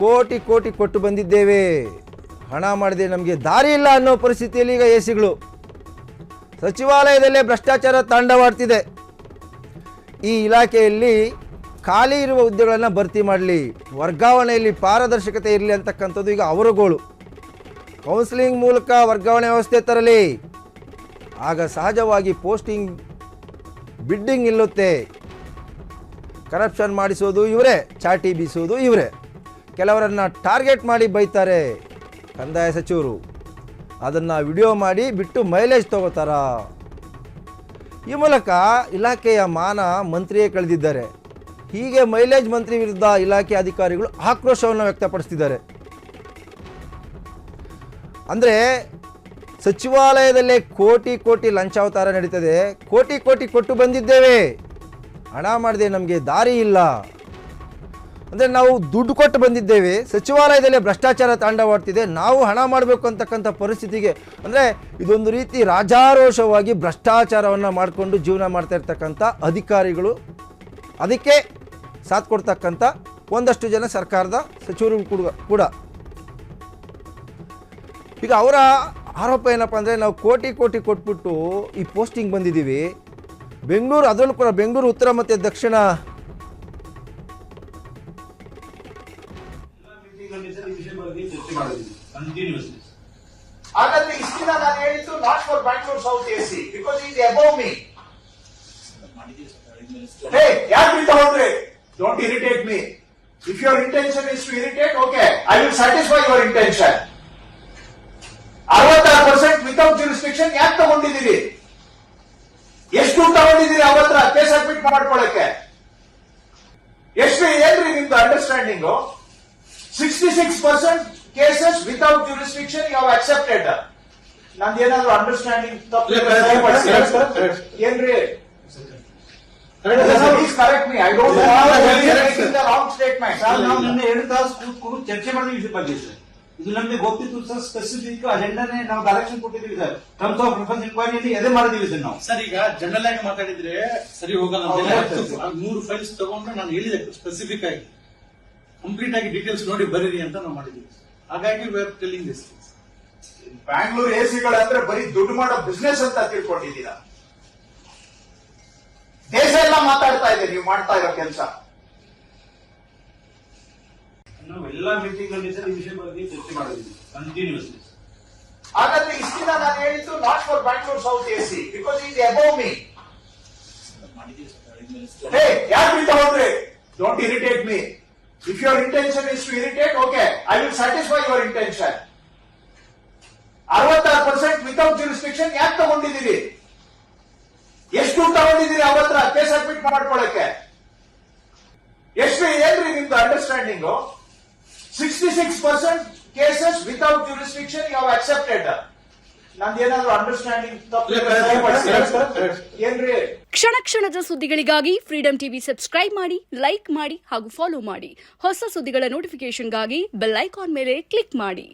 ಕೋಟಿ ಕೋಟಿ ಕೊಟ್ಟು ಬಂದಿದ್ದೇವೆ, ಹಣ ಮಾಡಿದೆ, ನಮಗೆ ದಾರಿ ಇಲ್ಲ ಅನ್ನೋ ಪರಿಸ್ಥಿತಿಯಲ್ಲಿ ಈಗ ಎಸಿಗಳು. ಸಚಿವಾಲಯದಲ್ಲೇ ಭ್ರಷ್ಟಾಚಾರ ತಾಂಡವಾಡ್ತಿದೆ. ಈ ಇಲಾಖೆಯಲ್ಲಿ ಖಾಲಿ ಇರುವ ಹುದ್ದೆಗಳನ್ನು ಭರ್ತಿ ಮಾಡಲಿ, ವರ್ಗಾವಣೆಯಲ್ಲಿ ಪಾರದರ್ಶಕತೆ ಇರಲಿ ಅಂತಕ್ಕಂಥದ್ದು ಈಗ ಅವರ ಗೋಳು. ಕೌನ್ಸಿಲಿಂಗ್ ಮೂಲಕ ವರ್ಗಾವಣೆ ವ್ಯವಸ್ಥೆ ತರಲಿ, ಆಗ ಸಹಜವಾಗಿ ಪೋಸ್ಟಿಂಗ್ ಬಿಡ್ಡಿಂಗ್ ನಿಲ್ಲುತ್ತೆ. ಕರಪ್ಷನ್ ಮಾಡಿಸೋದು ಇವರೇ, ಚಾಟಿ ಬೀಸೋದು ಇವರೇ. ಕೆಲವರನ್ನು ಟಾರ್ಗೆಟ್ ಮಾಡಿ ಬೈತಾರೆ ಕಂದಾಯ ಸಚಿವರು, ಅದನ್ನು ವಿಡಿಯೋ ಮಾಡಿ ಬಿಟ್ಟು ಮೈಲೇಜ್ ತಗೋತಾರ. ಈ ಮೂಲಕ ಇಲಾಖೆಯ ಮಾನ ಮಂತ್ರಿಯೇ ಕಳೆದಿದ್ದಾರೆ. ಹೀಗೆ ಮೈಲೇಜ್ ಮಂತ್ರಿ ವಿರುದ್ಧ ಇಲಾಖೆ ಅಧಿಕಾರಿಗಳು ಆಕ್ರೋಶವನ್ನು ವ್ಯಕ್ತಪಡಿಸ್ತಿದ್ದಾರೆ. ಅಂದರೆ ಸಚಿವಾಲಯದಲ್ಲೇ ಕೋಟಿ ಕೋಟಿ ಲಂಚಾವತಾರ ನಡೀತದೆ. ಕೋಟಿ ಕೋಟಿ ಕೊಟ್ಟು ಬಂದಿದ್ದೇವೆ, ಹಣ ಮಾಡಿದೆ, ನಮಗೆ ದಾರಿ ಇಲ್ಲ. ಅಂದರೆ ನಾವು ದುಡ್ಡು ಕೊಟ್ಟು ಬಂದಿದ್ದೇವೆ, ಸಚಿವಾಲಯದಲ್ಲೇ ಭ್ರಷ್ಟಾಚಾರ ತಾಂಡವಾಡ್ತಿದೆ, ನಾವು ಹಣ ಮಾಡಬೇಕು ಅಂತಕ್ಕಂಥ ಪರಿಸ್ಥಿತಿಗೆ. ಅಂದರೆ ಇದೊಂದು ರೀತಿ ರಾಜಾರೋಷವಾಗಿ ಭ್ರಷ್ಟಾಚಾರವನ್ನು ಮಾಡಿಕೊಂಡು ಜೀವನ ಮಾಡ್ತಾ ಇರ್ತಕ್ಕಂಥ ಅಧಿಕಾರಿಗಳು, ಅದಕ್ಕೆ ಸಾಥ್ ಕೊಡ್ತಕ್ಕಂಥ ಒಂದಷ್ಟು ಜನ ಸರ್ಕಾರದ ಸಚಿವರು ಕೂಡ. ಈಗ ಅವರ ಆರೋಪ ಏನಪ್ಪ ಅಂದರೆ, ನಾವು ಕೋಟಿ ಕೋಟಿ ಕೊಟ್ಬಿಟ್ಟು ಈ ಪೋಸ್ಟಿಂಗ್ ಬಂದಿದ್ದೀವಿ. ಬೆಂಗಳೂರು, ಅದರಲ್ಲೂ ಕೂಡ ಬೆಂಗಳೂರು ಉತ್ತರ ಮತ್ತು ದಕ್ಷಿಣ ಹಾಗಾದ್ರೆ ಇಷ್ಟಿನ ನಾನು ಹೇಳಿದ್ದು not for Bangalore south AC because is above me. Hey, ಯಾಕೆ ತಗೊಂಡ್ರೆ? Don't irritate me. If your intention is to irritate, okay, I will satisfy your intention. 66% without jurisdiction ಯಾಕೆ ತಗೊಂಡಿದ್ದೀರಿ? ಎಷ್ಟು ತಗೊಂಡಿದ್ದೀರಿ? ಅವತ್ರ ಕೇಸ್ ಅಡ್ಮಿಟ್ ಮಾಡ್ಕೊಳ್ಳಕ್ಕೆ ಎಷ್ಟು? ಏನ್ರಿ ನಿಮ್ದು understanding? 66% cases without jurisdiction you have accepted. ನಂದೇನಾದ್ರು understanding ತಪ್ಪು ಏನ್ರಿ? Please correct me. I don't know how you are making the wrong statement. ನಾವು ನಿನ್ನೆ 2 ತಾಸು ಕೂತ್ಕೊಂಡು ಚರ್ಚೆ ಮಾಡಿದ ವಿಷಯ ಬಗ್ಗೆ ಸರ್. ಇದು ನಮಗೆ ಗೊತ್ತಿತ್ತು ಸರ್. ಸ್ಪೆಸಿಫಿಕ್ ಅಜೆಂಡಾನೇ ನಾವು ಡೈರೆಕ್ಷನ್ ಕೊಟ್ಟಿದ್ದೀವಿ ಸರ್. ಟರ್ಮ್ಸ್ ಆಫ್ ರೆಫರೆನ್ಸ್ ಇನ್ಕ್ವೈರಿಯಲ್ಲಿ ಅದೇ ಮಾಡಿದೀವಿ ಸರ್ ನಾವು. ಸರ್ ಈಗ ಜನರಲ್ ಆಗಿ ಮಾತಾಡಿದ್ರೆ ಸರಿ ಹೋಗಲ್ಲ. 3 ಫೈಲ್ಸ್ ತಗೊಂಡು ನಾನು ಹೇಳಿದೆ ಸ್ಪೆಸಿಫಿಕ್ ಆಗಿ, ಕಂಪ್ಲೀಟ್ ಆಗಿ ಡೀಟೇಲ್ಸ್ ನೋಡಿ ಬರೀರಿ ಅಂತ ನಾವು ಮಾಡಿದ್ದೀವಿ. ಹಾಗಾಗಿ we are telling this. Bangalore ಎಸಿಗಳಂದ್ರೆ ಬರೀ ದುಡ್ಡು ಮಾಡೋ ಬಿಸ್ನೆಸ್ ಅಂತ ತಿಳ್ಕೊಂಡಿದ್ದೀರಾ? ದೇಶ ಎಲ್ಲ ಮಾತಾಡ್ತಾ ಇದೆ ನೀವು ಮಾಡ್ತಾ ಇರೋ ಕೆಲಸ. ನಾವು ಎಲ್ಲಾ ಮೀಟಿಂಗ್ ಅಲ್ಲಿ ಸರ್ ಈ ವಿಷಯ ಬಗ್ಗೆ ಚರ್ಚೆ ಮಾಡಿದ್ದೀವಿ ಕಂಟಿನ್ಯೂಸ್ಲಿ. ಹಾಗಾದ್ರೆ ಇಷ್ಟಿನ ನಾನು ಹೇಳಿದ್ದು not for Bangalore south AC because is above me. Hey, ಯಾಕೆ ತಗೊಂಡ್ರೆ? Don't irritate me. If your intention is to irritate, okay, I will satisfy your intention. 66% without jurisdiction ಯಾಕೆ ತಗೊಂಡಿದ್ದೀರಿ? ಎಷ್ಟು ತಗೊಂಡಿದ್ದೀರಿ? ಅವತ್ರ ಕೇಸ್ ಅಡ್ಮಿಟ್ ಮಾಡ್ಕೊಳ್ಳಕ್ಕೆ ಎಷ್ಟು? ಏನ್ರಿ ನಿಮ್ದು understanding? 66% cases without jurisdiction you have accepted. ನಂದೇನಾದ್ರು understanding ತಪ್ಪು ಏನ್ರಿ? ಕ್ಷಣ ಕ್ಷಣದ ಸುದ್ದಿಗಳಿಗಾಗಿ ಫ್ರೀಡಂ ಟಿವಿ ಸಬ್ಸ್ಕ್ರೈಬ್ ಮಾಡಿ, ಲೈಕ್ ಮಾಡಿ ಹಾಗೂ ಫಾಲೋ ಮಾಡಿ. ಹೊಸ ಸುದ್ದಿಗಳ ನೋಟಿಫಿಕೇಶನ್ಗಾಗಿ ಬೆಲ್ ಐಕಾನ್ ಮೇಲೆ ಕ್ಲಿಕ್ ಮಾಡಿ.